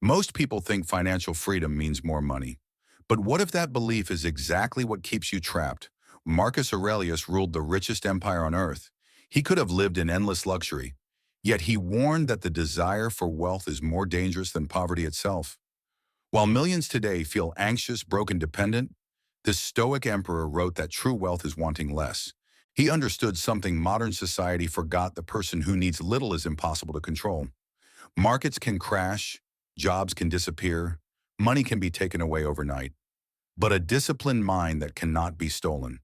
Most people think financial freedom means more money. But what if that belief is exactly what keeps you trapped? Marcus Aurelius ruled the richest empire on earth. He could have lived in endless luxury. Yet he warned that the desire for wealth is more dangerous than poverty itself. While millions today feel anxious, broke, and dependent, this Stoic emperor wrote that true wealth is wanting less. He understood something modern society forgot: the person who needs little is impossible to control. Markets can crash, jobs can disappear, money can be taken away overnight, but a disciplined mind that cannot be stolen.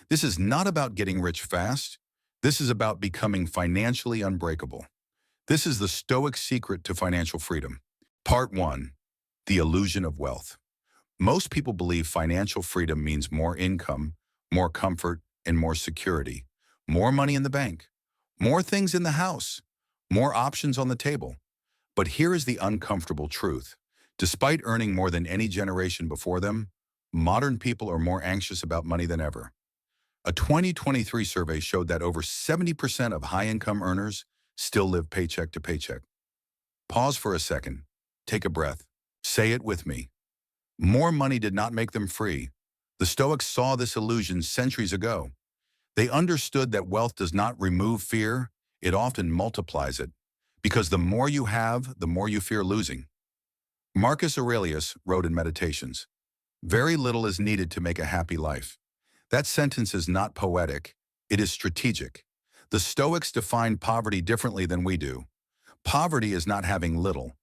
This is not about getting rich fast. This is about becoming financially unbreakable. This is the Stoic secret to financial freedom. Part 1. The illusion of wealth. Most people believe financial freedom means more income, more comfort, and more security. More money in the bank, more things in the house, more options on the table. But here is the uncomfortable truth. Despite earning more than any generation before them, modern people are more anxious about money than ever. A 2023 survey showed that over 70% of high-income earners still live paycheck to paycheck. Pause for a second. Take a breath. Say it with me. More money did not make them free. The Stoics saw this illusion centuries ago. They understood that wealth does not remove fear, it often multiplies it. Because the more you have, the more you fear losing. Marcus Aurelius wrote in Meditations, "Very little is needed to make a happy life." That sentence is not poetic, it is strategic. The Stoics define poverty differently than we do. Poverty is not having little.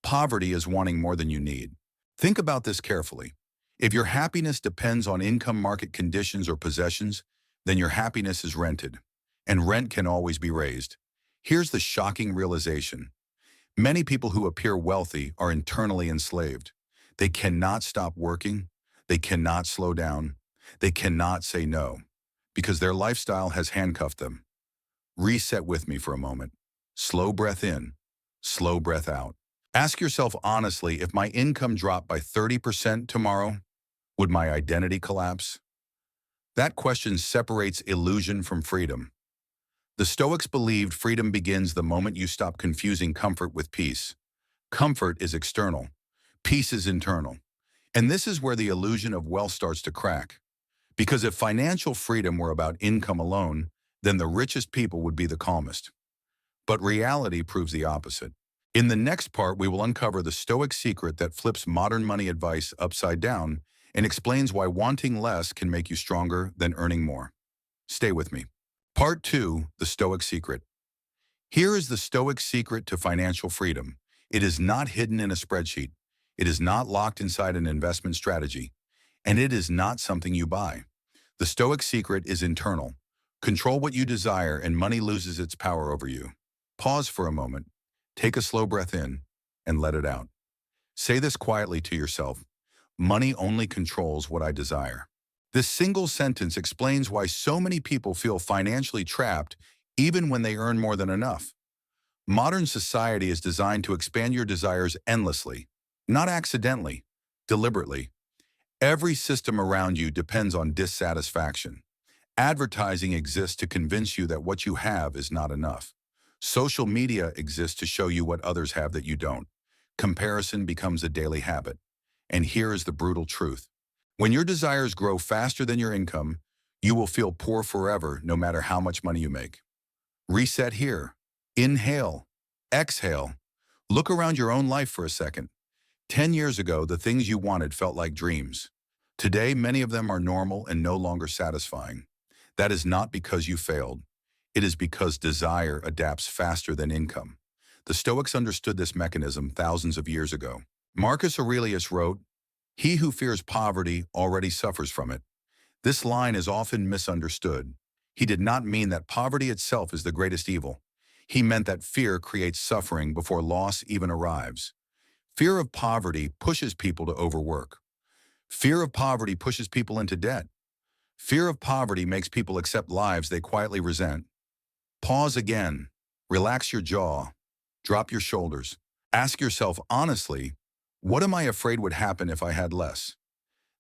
Poverty is wanting more than you need. Think about this carefully. If your happiness depends on income, market conditions, or possessions, then your happiness is rented, and rent can always be raised. Here's the shocking realization. Many people who appear wealthy are internally enslaved. They cannot stop working. They cannot slow down. They cannot say no, because their lifestyle has handcuffed them. Reset with me for a moment. Slow breath in, slow breath out. Ask yourself honestly, if my income dropped by 30% tomorrow, would my identity collapse? That question separates illusion from freedom. The Stoics believed freedom begins the moment you stop confusing comfort with peace. Comfort is external. Peace is internal. And this is where the illusion of wealth starts to crack. Because if financial freedom were about income alone, then the richest people would be the calmest. But reality proves the opposite. In the next part, we will uncover the Stoic secret that flips modern money advice upside down and explains why wanting less can make you stronger than earning more. Stay with me. Part 2, the Stoic secret. Here is the Stoic secret to financial freedom. It is not hidden in a spreadsheet. It is not locked inside an investment strategy. And it is not something you buy. The Stoic secret is internal. Control what you desire and money loses its power over you. Pause for a moment. Take a slow breath in and let it out. Say this quietly to yourself. Money only controls what I desire. This single sentence explains why so many people feel financially trapped even when they earn more than enough. Modern society is designed to expand your desires endlessly, not accidentally, deliberately. Every system around you depends on dissatisfaction. Advertising exists to convince you that what you have is not enough. Social media exists to show you what others have that you don't. Comparison becomes a daily habit. And here is the brutal truth. When your desires grow faster than your income, you will feel poor forever no matter how much money you make. Reset here. Inhale. Exhale. Look around your own life for a second. 10 years ago, the things you wanted felt like dreams. Today, many of them are normal and no longer satisfying. That is not because you failed. It is because desire adapts faster than income. The Stoics understood this mechanism thousands of years ago. Marcus Aurelius wrote, "He who fears poverty already suffers from it." This line is often misunderstood. He did not mean that poverty itself is the greatest evil. He meant that fear creates suffering before loss even arrives. Fear of poverty pushes people to overwork. Fear of poverty pushes people into debt. Fear of poverty makes people accept lives they quietly resent. Pause again. Relax your jaw. Drop your shoulders. Ask yourself honestly, what am I afraid would happen if I had less?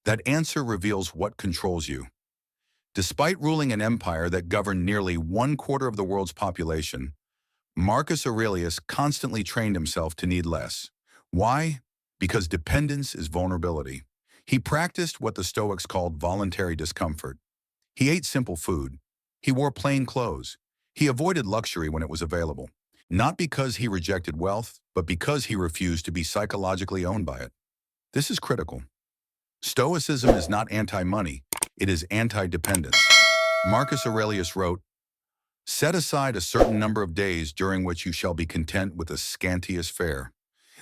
That answer reveals what controls you. Despite ruling an empire that governed nearly 1/4 of the world's population, Marcus Aurelius constantly trained himself to need less. Why? Because dependence is vulnerability. He practiced what the Stoics called voluntary discomfort. He ate simple food. He wore plain clothes. He avoided luxury when it was available. Not because he rejected wealth, but because he refused to be psychologically owned by it. This is critical. Stoicism is not anti-money, it is anti-dependence. Marcus Aurelius wrote, "Set aside a certain number of days during which you shall be content with the scantiest fare."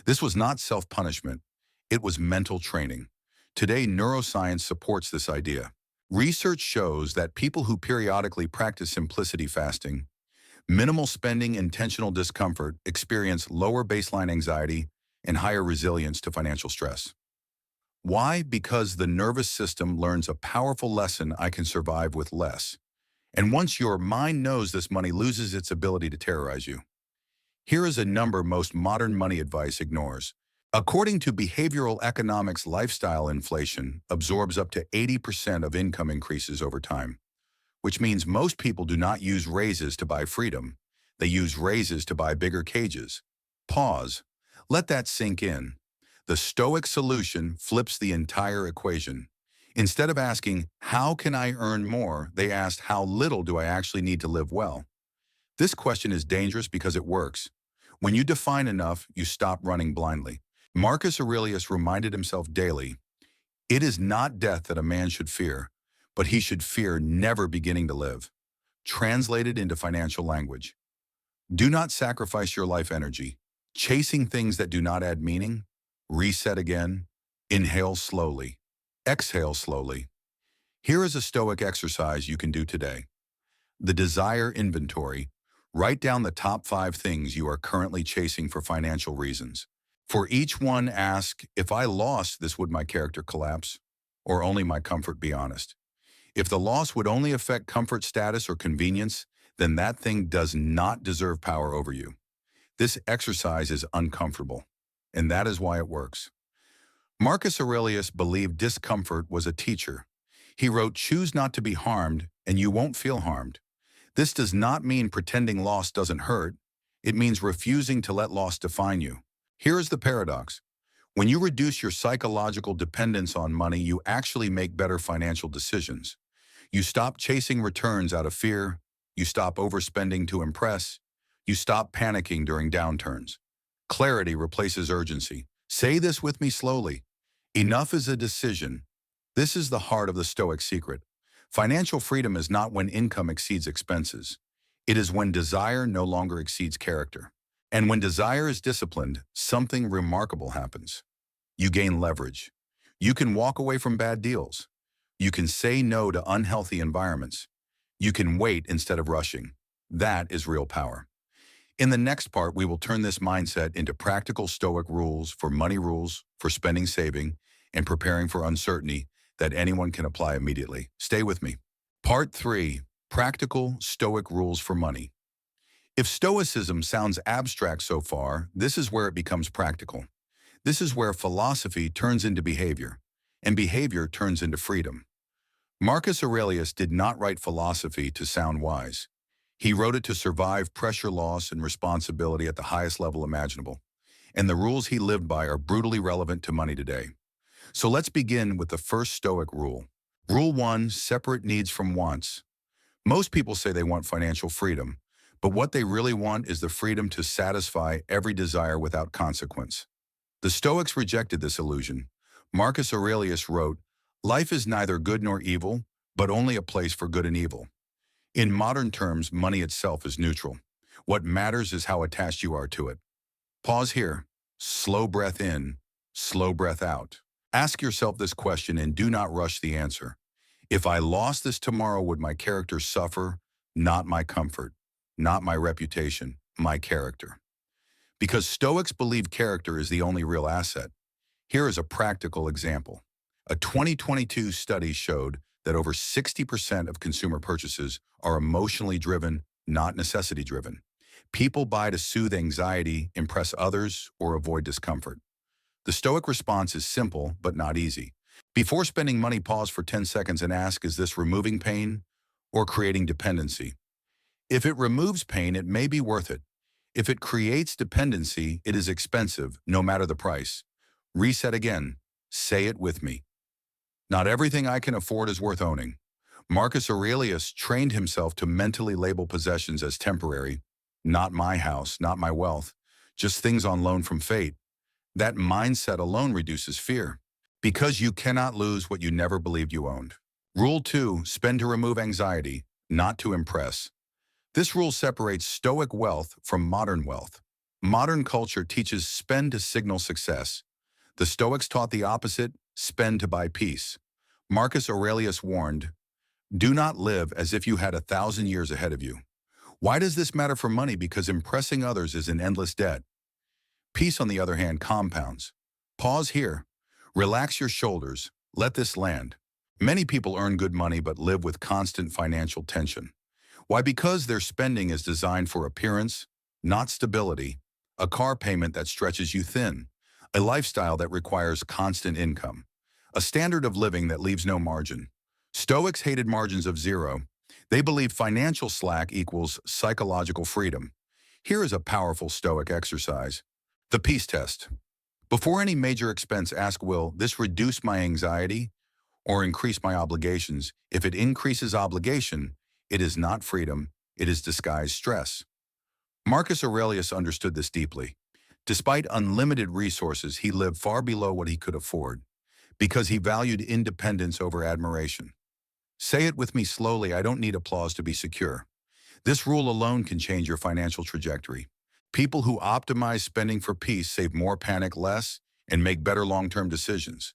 This was not self-punishment, it was mental training. Today, neuroscience supports this idea. Research shows that people who periodically practice simplicity fasting, minimal spending, intentional discomfort experience lower baseline anxiety and higher resilience to financial stress. Why? Because the nervous system learns a powerful lesson: I can survive with less. And once your mind knows this, money loses its ability to terrorize you. Here is a number most modern money advice ignores. According to behavioral economics, lifestyle inflation absorbs up to 80% of income increases over time, which means most people do not use raises to buy freedom. They use raises to buy bigger cages. Pause. Let that sink in. The Stoic solution flips the entire equation. Instead of asking, how can I earn more? They asked, how little do I actually need to live well? This question is dangerous because it works. When you define enough, you stop running blindly. Marcus Aurelius reminded himself daily, it is not death that a man should fear, but he should fear never beginning to live. Translated into financial language. Do not sacrifice your life energy, chasing things that do not add meaning. Reset again. Inhale slowly. Exhale slowly. Here is a Stoic exercise you can do today. The desire inventory. Write down the top 5 things you are currently chasing for financial reasons. For each one, ask, if I lost this, would my character collapse? Or only my comfort? Be honest. If the loss would only affect comfort, status, or convenience, then that thing does not deserve power over you. This exercise is uncomfortable, and that is why it works. Marcus Aurelius believed discomfort was a teacher. He wrote, choose not to be harmed, and you won't feel harmed. This does not mean pretending loss doesn't hurt. It means refusing to let loss define you. Here is the paradox. When you reduce your psychological dependence on money, you actually make better financial decisions. You stop chasing returns out of fear. You stop overspending to impress. You stop panicking during downturns. Clarity replaces urgency. Say this with me slowly. Enough is a decision. This is the heart of the Stoic secret. Financial freedom is not when income exceeds expenses. It is when desire no longer exceeds character. And when desire is disciplined, something remarkable happens. You gain leverage. You can walk away from bad deals. You can say no to unhealthy environments. You can wait instead of rushing. That is real power. In the next part, we will turn this mindset into practical Stoic rules for spending, saving, and preparing for uncertainty that anyone can apply immediately. Stay with me. Part 3, Practical Stoic Rules for Money. If Stoicism sounds abstract so far, this is where it becomes practical. This is where philosophy turns into behavior, and behavior turns into freedom. Marcus Aurelius did not write philosophy to sound wise. He wrote it to survive pressure, loss, and responsibility at the highest level imaginable. And the rules he lived by are brutally relevant to money today. So let's begin with the first Stoic rule. Rule 1, separate needs from wants. Most people say they want financial freedom, but what they really want is the freedom to satisfy every desire without consequence. The Stoics rejected this illusion. Marcus Aurelius wrote, life is neither good nor evil, but only a place for good and evil. In modern terms, money itself is neutral. What matters is how attached you are to it. Pause here. Slow breath in, slow breath out. Ask yourself this question and do not rush the answer. If I lost this tomorrow, would my character suffer? Not my comfort, not my reputation, my character. Because Stoics believe character is the only real asset. Here is a practical example. A 2022 study showed that over 60% of consumer purchases are emotionally driven, not necessity driven. People buy to soothe anxiety, impress others, or avoid discomfort. The Stoic response is simple, but not easy. Before spending money, pause for 10 seconds and ask, is this removing pain or creating dependency? If it removes pain, it may be worth it. If it creates dependency, it is expensive, no matter the price. Reset again. Say it with me. Not everything I can afford is worth owning. Marcus Aurelius trained himself to mentally label possessions as temporary. Not my house, not my wealth, just things on loan from fate. That mindset alone reduces fear, because you cannot lose what you never believed you owned. Rule 2, spend to remove anxiety, not to impress. This rule separates Stoic wealth from modern wealth. Modern culture teaches spend to signal success. The Stoics taught the opposite, spend to buy peace. Marcus Aurelius warned, do not live as if you had 1,000 years ahead of you. Why does this matter for money? Because impressing others is an endless debt. Peace, on the other hand, compounds. Pause here. Relax your shoulders. Let this land. Many people earn good money but live with constant financial tension. Why? Because their spending is designed for appearance, not stability, a car payment that stretches you thin, a lifestyle that requires constant income, a standard of living that leaves no margin. Stoics hated margins of zero. They believed financial slack equals psychological freedom. Here is a powerful Stoic exercise. The peace test. Before any major expense, ask, will this reduce my anxiety or increase my obligations? If it increases obligation, it is not freedom, it is disguised stress. Marcus Aurelius understood this deeply. Despite unlimited resources, he lived far below what he could afford, because he valued independence over admiration. Say it with me slowly, I don't need applause to be secure. This rule alone can change your financial trajectory. People who optimize spending for peace save more, panic less, and make better long-term decisions.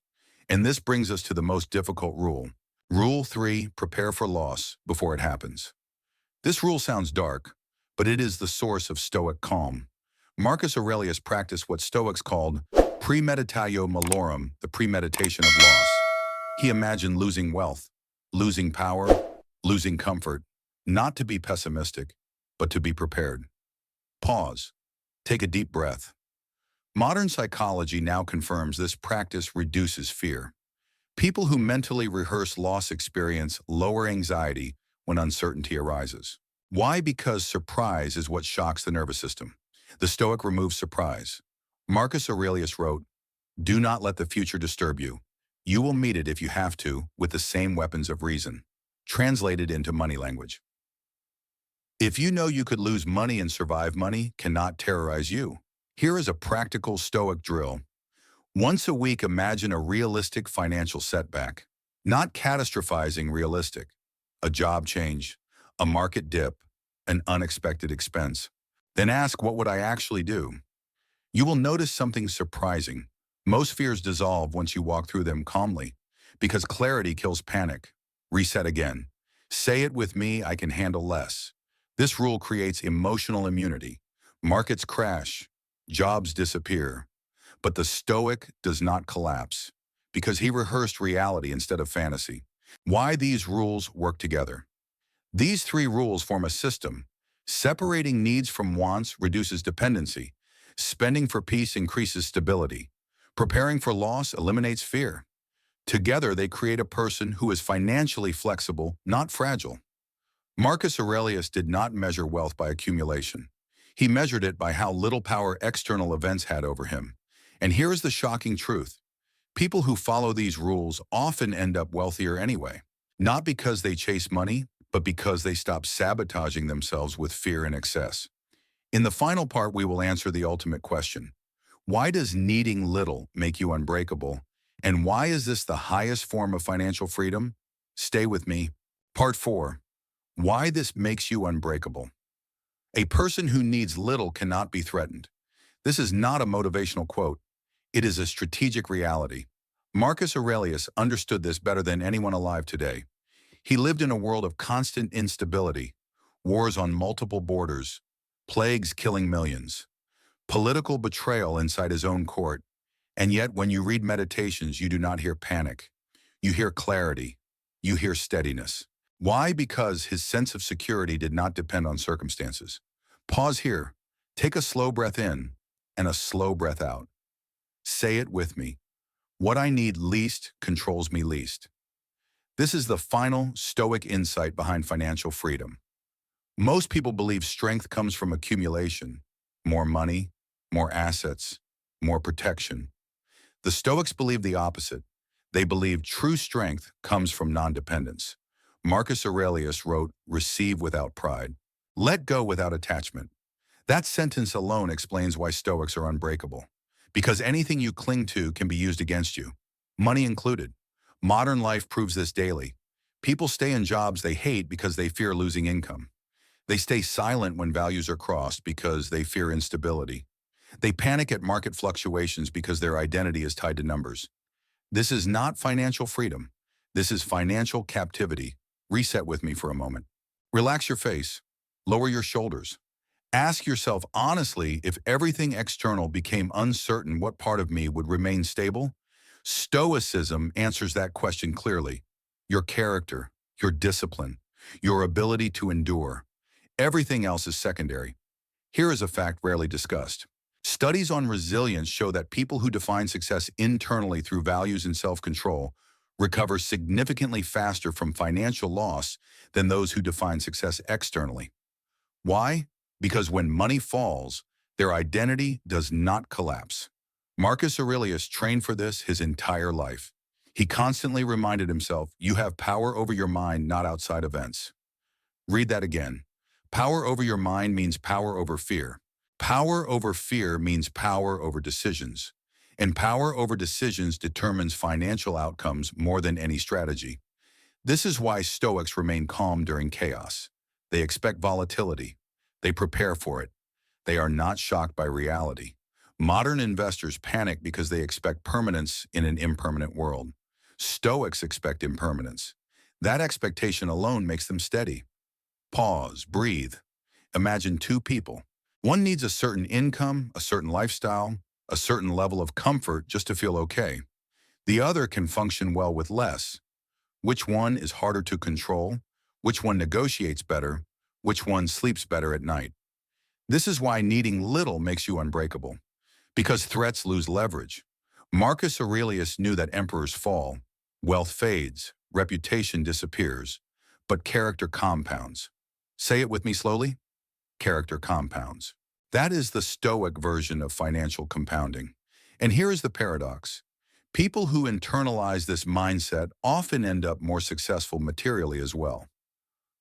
And this brings us to the most difficult rule. Rule 3, prepare for loss before it happens. This rule sounds dark, but it is the source of Stoic calm. Marcus Aurelius practiced what Stoics called premeditatio malorum, the premeditation of loss. He imagined losing wealth, losing power, losing comfort, not to be pessimistic, but to be prepared. Pause. Take a deep breath. Modern psychology now confirms this practice reduces fear. People who mentally rehearse loss experience lower anxiety when uncertainty arises. Why? Because surprise is what shocks the nervous system. The Stoic removes surprise. Marcus Aurelius wrote, do not let the future disturb you. You will meet it, if you have to, with the same weapons of reason. Translated into money language. If you know you could lose money and survive, money cannot terrorize you. Here is a practical Stoic drill. Once a week, imagine a realistic financial setback. Not catastrophizing, realistic. A job change, a market dip, an unexpected expense. Then ask, what would I actually do? You will notice something surprising. Most fears dissolve once you walk through them calmly, because clarity kills panic. Reset again. Say it with me, I can handle less. This rule creates emotional immunity. Markets crash, jobs disappear. But the Stoic does not collapse, because he rehearsed reality instead of fantasy. Why these rules work together? These 3 rules form a system. Separating needs from wants reduces dependency. Spending for peace increases stability. Preparing for loss eliminates fear. Together, they create a person who is financially flexible, not fragile. Marcus Aurelius did not measure wealth by accumulation. He measured it by how little power external events had over him. And here is the shocking truth. People who follow these rules often end up wealthier anyway. Not because they chase money, but because they stop sabotaging themselves with fear and excess. In the final part, we will answer the ultimate question. Why does needing little make you unbreakable? And why is this the highest form of financial freedom? Stay with me. Part 4. Why this makes you unbreakable. A person who needs little cannot be threatened. This is not a motivational quote. It is a strategic reality. Marcus Aurelius understood this better than anyone alive today. He lived in a world of constant instability, wars on multiple borders, plagues killing millions, political betrayal inside his own court. And yet, when you read Meditations, you do not hear panic. You hear clarity. You hear steadiness. Why? Because his sense of security did not depend on circumstances. Pause here. Take a slow breath in and a slow breath out. Say it with me. What I need least controls me least. This is the final Stoic insight behind financial freedom. Most people believe strength comes from accumulation, more money, more assets, more protection. The Stoics believe the opposite. They believe true strength comes from non-dependence. Marcus Aurelius wrote, "Receive without pride. Let go without attachment." That sentence alone explains why Stoics are unbreakable. Because anything you cling to can be used against you, money included. Modern life proves this daily. People stay in jobs they hate because they fear losing income. They stay silent when values are crossed because they fear instability. They panic at market fluctuations because their identity is tied to numbers. This is not financial freedom. This is financial captivity. Reset with me for a moment. Relax your face. Lower your shoulders. Ask yourself honestly, if everything external became uncertain, what part of me would remain stable? Stoicism answers that question clearly. Your character, your discipline, your ability to endure. Everything else is secondary. Here is a fact rarely discussed. Studies on resilience show that people who define success internally through values and self-control recover significantly faster from financial loss than those who define success externally. Why? Because when money falls, their identity does not collapse. Marcus Aurelius trained for this his entire life. He constantly reminded himself, you have power over your mind, not outside events. Read that again. Power over your mind means power over fear. Power over fear means power over decisions. And power over decisions determines financial outcomes more than any strategy. This is why Stoics remain calm during chaos. They expect volatility. They prepare for it. They are not shocked by reality. Modern investors panic because they expect permanence in an impermanent world. Stoics expect impermanence. That expectation alone makes them steady. Pause, breathe. Imagine two people. One needs a certain income, a certain lifestyle, a certain level of comfort just to feel okay. The other can function well with less. Which one is harder to control? Which one negotiates better? Which one sleeps better at night? This is why needing little makes you unbreakable. Because threats lose leverage. Marcus Aurelius knew that emperors fall, wealth fades, reputation disappears, but character compounds. Say it with me slowly. Character compounds. That is the Stoic version of financial compounding. And here is the paradox. People who internalize this mindset often end up more successful materially as well.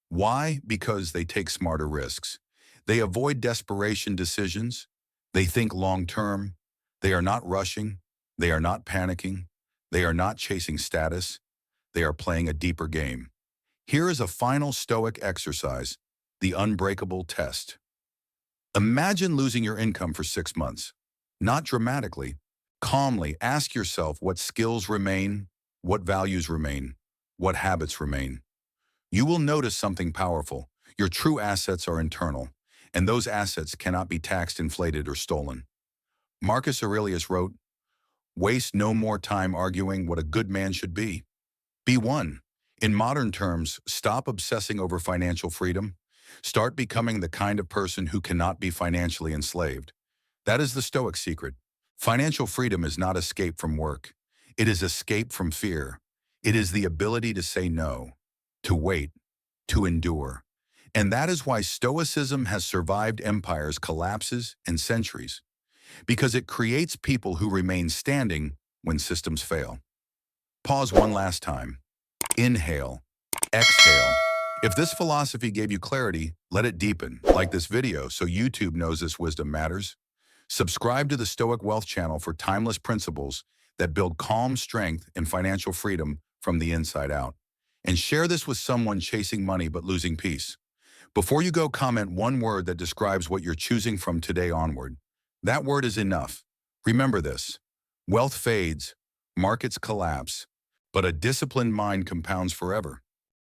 Why? Because they take smarter risks. They avoid desperation decisions. They think long-term. They are not rushing. They are not panicking. They are not chasing status. They are playing a deeper game. Here is a final Stoic exercise, the unbreakable test. Imagine losing your income for 6 months. Not dramatically. Calmly ask yourself what skills remain, what values remain, what habits remain. You will notice something powerful. Your true assets are internal, and those assets cannot be taxed, inflated, or stolen. Marcus Aurelius wrote, "Waste no more time arguing what a good man should be. Be one." In modern terms, stop obsessing over financial freedom. Start becoming the kind of person who cannot be financially enslaved. That is the Stoic secret. Financial freedom is not escape from work. It is escape from fear. It is the ability to say no, to wait, to endure. And that is why Stoicism has survived empires, collapses, and centuries. Because it creates people who remain standing when systems fail. Pause one last time. Inhale. Exhale. If this philosophy gave you clarity, let it deepen, like this video, so YouTube knows this wisdom matters. Subscribe to the Stoic Wealth channel for timeless principles that build calm strength and financial freedom from the inside out. And share this with someone chasing money but losing peace. Before you go, comment one word that describes what you're choosing from today onward. That word is enough. Remember this. Wealth fades, markets collapse, but a disciplined mind compounds forever.